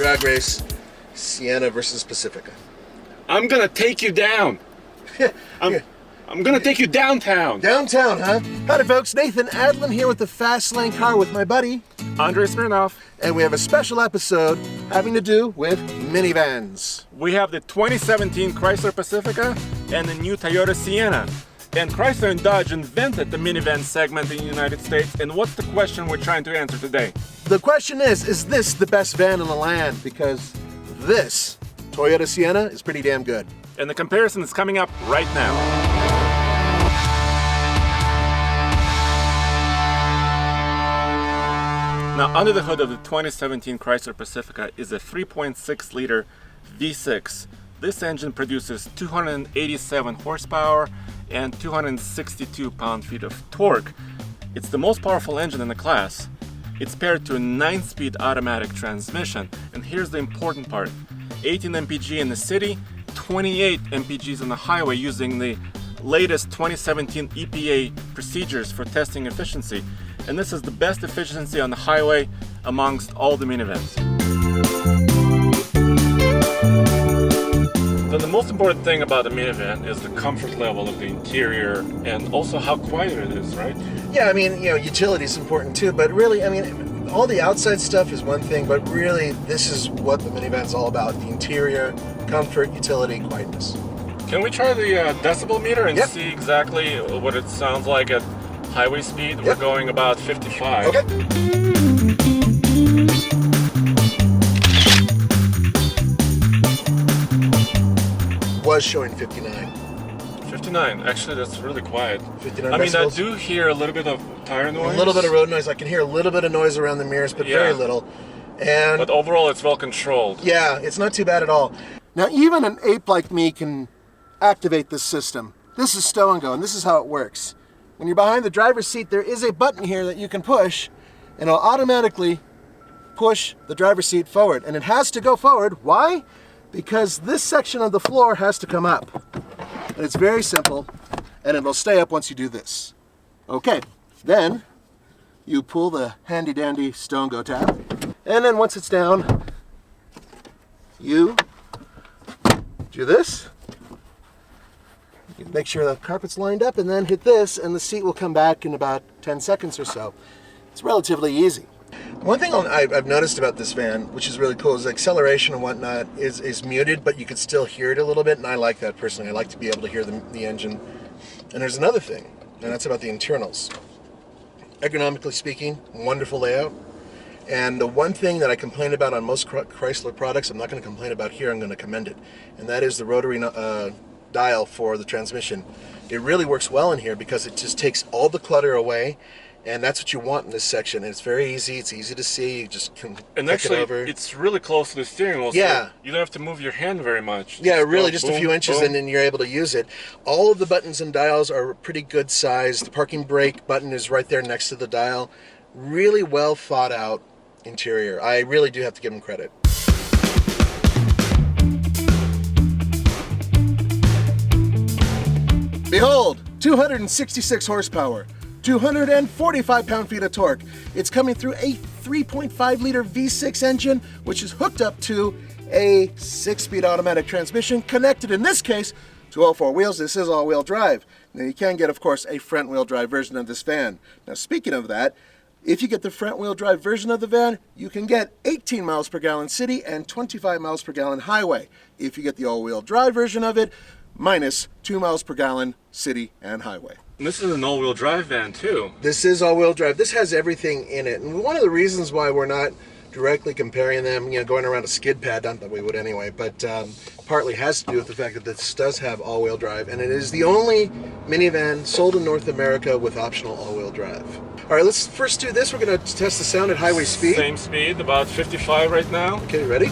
drag race, Sienna versus Pacifica. I'm gonna take you down. I'm gonna take you downtown. Downtown, huh? Howdy folks, Nathan Adlin here with the Fast Lane Car with my buddy Andre Smirnoff. and we have a special episode having to do with minivans. We have the 2017 Chrysler Pacifica and the new Toyota Sienna. And Chrysler and Dodge invented the minivan segment in the United States. And what's the question we're trying to answer today? The question is this the best van in the land? Because this Toyota Sienna is pretty damn good. And the comparison is coming up right now. Now, under the hood of the 2017 Chrysler Pacifica is a 3.6 liter V6. This engine produces 287 horsepower and 262 pound-feet of torque. It's the most powerful engine in the class. It's paired to a 9-speed automatic transmission. And here's the important part. 18 mpg in the city, 28 mpgs on the highway using the latest 2017 EPA procedures for testing efficiency. And this is the best efficiency on the highway amongst all the minivans. So the most important thing about the minivan is the comfort level of the interior and also how quiet it is, right? Yeah, I mean, utility is important too, but really, I mean, all the outside stuff is one thing, but really, this is what the minivan's all about: the interior, comfort, utility, quietness. Can we try the decibel meter and Yep. see exactly what it sounds like at highway speed? Yep. We're going about 55. Okay. Was showing 59. 59. Actually, that's really quiet. 59 I mean, I decibels. do hear a little bit of tire noise. A little bit of road noise. I can hear a little bit of noise around the mirrors, but very Yeah. little. And But overall, it's well controlled. yeah, it's not too bad at all. Now, even an ape like me can activate this system. This is stow and go, and this is how it works. When you're behind the driver's seat, there is a button here that you can push, and it'll automatically push the driver's seat forward. And it has to go forward. Why? Because this section of the floor has to come up. And it's very simple, and it'll stay up once you do this. Okay, then you pull the handy dandy stow and go tab, and then once it's down, you do this. You make sure the carpet's lined up and then hit this, and the seat will come back in about 10 seconds or so. It's relatively easy. One thing I've noticed about this van, which is really cool, is the acceleration and whatnot is muted, but you can still hear it a little bit, and I like that personally. I like to be able to hear the engine. And there's another thing, and that's about the internals. Ergonomically speaking, wonderful layout. And the one thing that I complain about on most Chrysler products, I'm not going to complain about here, I'm going to commend it. And that is the rotary dial for the transmission. It really works well in here because it just takes all the clutter away. And that's what you want in this section. And it's very easy. It's easy to see. You just can And click actually, it over. it's really close to the steering wheel. Yeah. So you don't have to move your hand very much. Yeah, Just really go just boom, a few inches boom. and then you're able to use it. All of the buttons and dials are pretty good size. The parking brake button is right there next to the dial. Really well thought out interior. I really do have to give them credit. Behold, 266 horsepower. 245 pound-feet of torque. It's coming through a 3.5 liter V6 engine, which is hooked up to a 6-speed automatic transmission, connected in this case to all 4 wheels. This is all-wheel drive. Now you can get, of course, a front-wheel drive version of this van. Now speaking of that, if you get the front-wheel drive version of the van, you can get 18 miles per gallon city and 25 miles per gallon highway. If you get the all-wheel drive version of it, minus 2 miles per gallon city and highway. And this is an all-wheel drive van too. This is all-wheel drive. This has everything in it. And one of the reasons why we're not directly comparing them, going around a skid pad, not that we would anyway, but partly has to do with the fact that this does have all-wheel drive. And it is the only minivan sold in North America with optional all-wheel drive. All right, let's first do this. We're going to test the sound at highway speed. Same speed, about 55 right now. Okay, ready?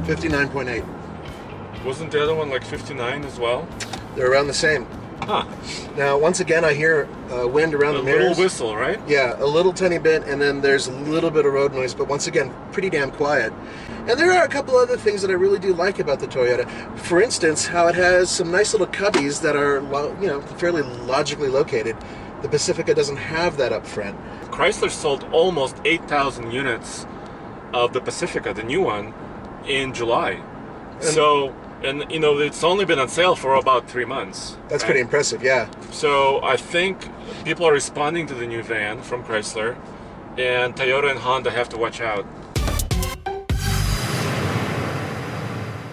$59.8. Wasn't the other one like 59 as well? They're around the same. Huh. Now, once again, I hear wind around A the mirrors. little whistle, right? Yeah, a little tiny bit, and then there's a little bit of road noise, but once again, pretty damn quiet. And there are a couple other things that I really do like about the Toyota. For instance, how it has some nice little cubbies that are, fairly logically located. The Pacifica doesn't have that up front. Chrysler sold almost 8,000 units of the Pacifica, the new one, in July. And it's only been on sale for about 3 months. That's right? pretty impressive, yeah. So I think people are responding to the new van from Chrysler, and Toyota and Honda have to watch out.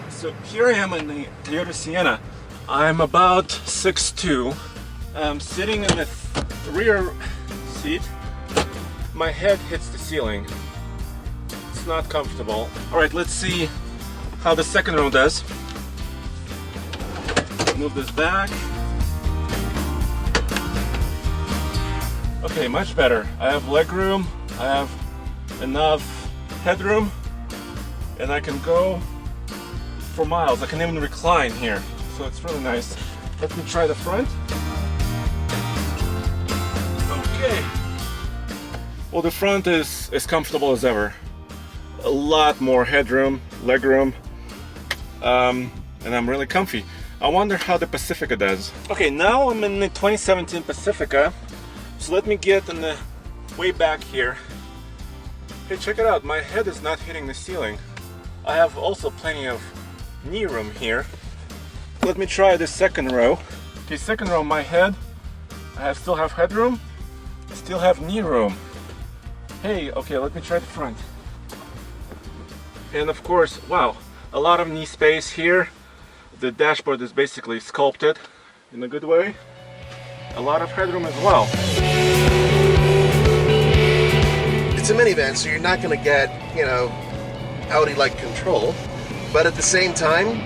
So here I am in the Toyota Sienna. I'm about 6'2". I'm sitting in the rear seat. My head hits the ceiling. It's not comfortable. All right, let's see how the second row does. Move this back. Okay, much better. I have leg room. I have enough headroom, and I can go for miles. I can even recline here, so it's really nice. Let me try the front. Okay. Well, the front is as comfortable as ever. A lot more headroom, leg room, and I'm really comfy. I wonder how the Pacifica does. Okay, now I'm in the 2017 Pacifica, so let me get in the way back here. Hey, check it out, my head is not hitting the ceiling. I have also plenty of knee room here. Let me try the second row. Okay, second row, my head, still have headroom, still have knee room. Hey, okay, let me try the front. And of course, wow, a lot of knee space here. The dashboard is basically sculpted in a good way. A lot of headroom as well. It's a minivan, so you're not going to get, Audi-like control. But at the same time,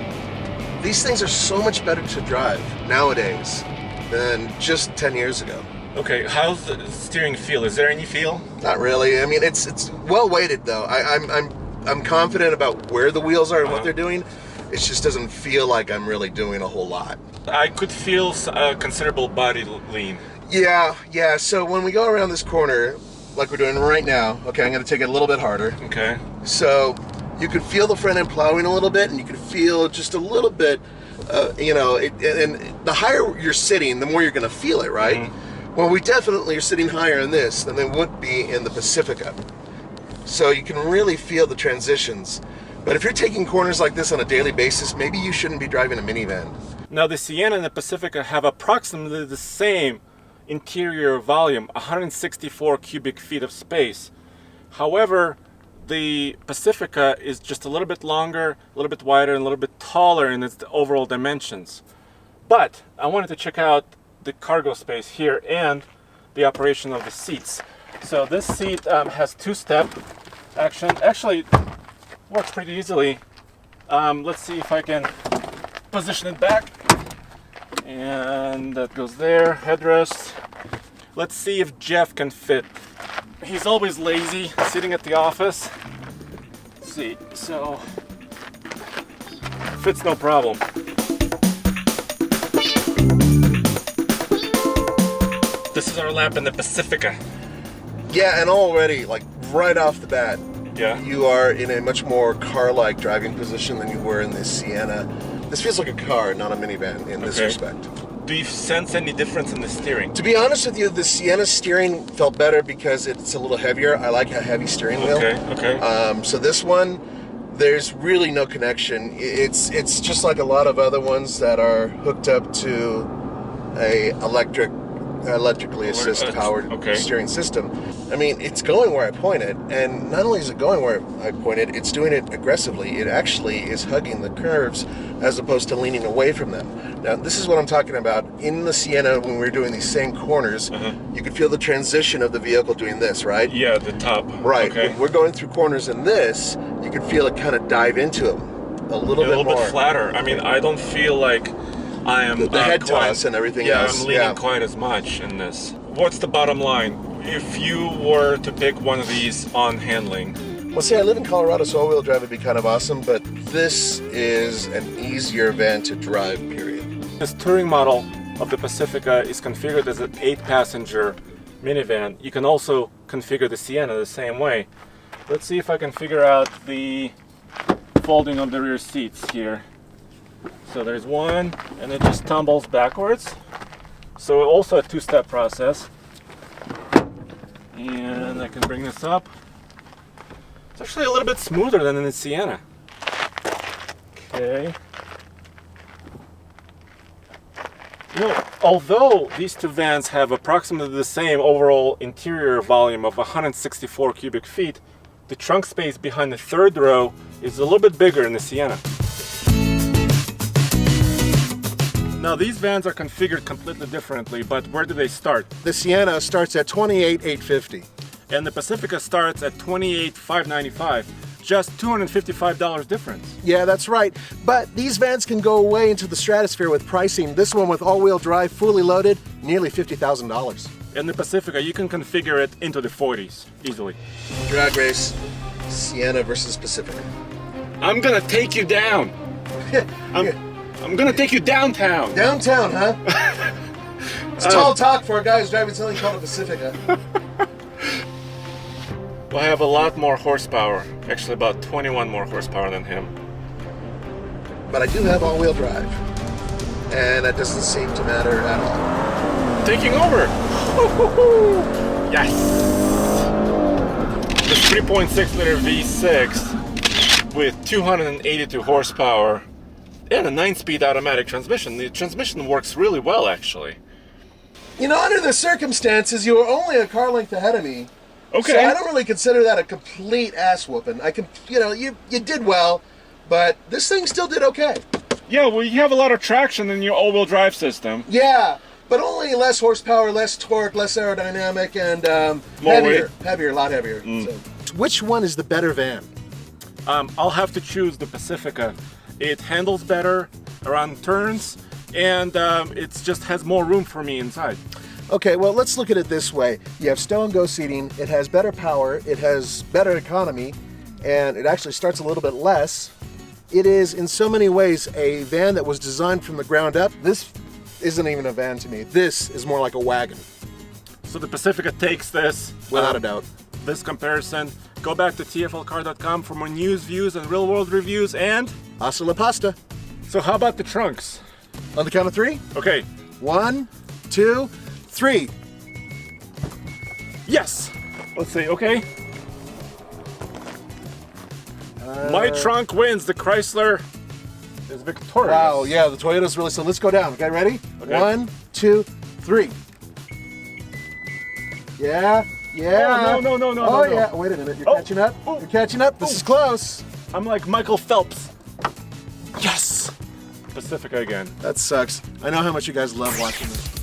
these things are so much better to drive nowadays than just 10 years ago. Okay, how's the steering feel? Is there any feel? Not really. I mean, it's well weighted though. I'm confident about where the wheels are and what they're doing. It just doesn't feel like I'm really doing a whole lot. I could feel a considerable body lean. Yeah. So when we go around this corner, like we're doing right now, okay, I'm going to take it a little bit harder. Okay. So you can feel the front end plowing a little bit, and you can feel just a little bit, and the higher you're sitting, the more you're going to feel it, right? Mm-hmm. Well, we definitely are sitting higher in this than they would be in the Pacifica. So you can really feel the transitions. But if you're taking corners like this on a daily basis, maybe you shouldn't be driving a minivan. Now the Sienna and the Pacifica have approximately the same interior volume, 164 cubic feet of space. However, the Pacifica is just a little bit longer, a little bit wider, and a little bit taller in its overall dimensions. But I wanted to check out the cargo space here and the operation of the seats. So this seat has two-step action. Actually, works pretty easily. Let's see if I can position it back. And that goes there, headrest. Let's see if Jeff can fit. He's always lazy, sitting at the office. Let's see, so fits no problem. This is our lap in the Pacifica. Yeah, and already, like right off the bat, Yeah. you are in a much more car-like driving position than you were in this Sienna. This feels like a car, not a minivan in this Okay. respect. Do you sense any difference in the steering? To be honest with you, the Sienna steering felt better because it's a little heavier. I like a heavy steering wheel. Okay. So this one, there's really no connection. It's just like a lot of other ones that are hooked up to a electrically assisted powered steering system. I mean, it's going where I point it, and not only is it going where I point it, it's doing it aggressively. It actually is hugging the curves as opposed to leaning away from them. Now, this is what I'm talking about. In the Sienna, when we were doing these same corners, you could feel the transition of the vehicle doing this, right? Yeah, the top. Right. Okay. When we're going through corners in this, you could feel it kind of dive into them a little bit more. bit flatter. I mean, I don't feel like I am The head toss and everything else. Yeah, I'm leaning quite as much in this. What's the bottom line? If you were to pick one of these on handling? Well, see, I live in Colorado, so all-wheel drive would be kind of awesome, but this is an easier van to drive, period. This touring model of the Pacifica is configured as an 8-passenger minivan. You can also configure the Sienna the same way. Let's see if I can figure out the folding of the rear seats here. So there's one, and it just tumbles backwards. So also a two-step process. And I can bring this up. It's actually a little bit smoother than in the Sienna. Okay. You know, although these two vans have approximately the same overall interior volume of 164 cubic feet, the trunk space behind the third row is a little bit bigger in the Sienna. Now these vans are configured completely differently, but where do they start? The Sienna starts at $28,850. And the Pacifica starts at $28,595. Just $255 difference. Yeah, that's right. But these vans can go way into the stratosphere with pricing. This one with all-wheel drive, fully loaded, nearly $50,000. In the Pacifica, you can configure it into the 40s easily. Drag race, Sienna versus Pacifica. I'm gonna take you down. I'm gonna take you downtown. Downtown, huh? It's tall talk for a guy who's driving something called a Pacifica. Well, I have a lot more horsepower. Actually, about 21 more horsepower than him. But I do have all-wheel drive. And that doesn't seem to matter at all. Taking over! Yes! The 3.6 liter V6 with 282 horsepower and a 9-speed automatic transmission. The transmission works really well, actually. You know, under the circumstances, you were only a car length ahead of me. Okay. So I don't really consider that a complete ass whooping. I can, you did well, but this thing still did okay. Yeah, well, you have a lot of traction in your all-wheel drive system. Yeah, but only less horsepower, less torque, less aerodynamic, and heavier, a lot heavier. So. Which one is the better van? I'll have to choose the Pacifica. It handles better around turns, and it just has more room for me inside. Okay, well, let's look at it this way. You have stow and go seating, it has better power, it has better economy, and it actually starts a little bit less. It is, in so many ways, a van that was designed from the ground up. This isn't even a van to me. This is more like a wagon. So the Pacifica takes this. Without a doubt. This comparison. Go back to tflcar.com for more news, views, and real-world reviews, and... Hasta la pasta. So how about the trunks? On the count of three? Okay. 1, 2, 3. Yes! Let's see, okay. My trunk wins. The Chrysler is victorious. Wow, yeah, the Toyota's really slow. Let's go down. Okay, ready? Okay. 1, 2, 3. Yeah. Oh, no. Oh, yeah. Wait a minute. You're catching up. Oh. You're catching up. This is close. I'm like Michael Phelps. Yes! Pacifica again. That sucks. I know how much you guys love watching this.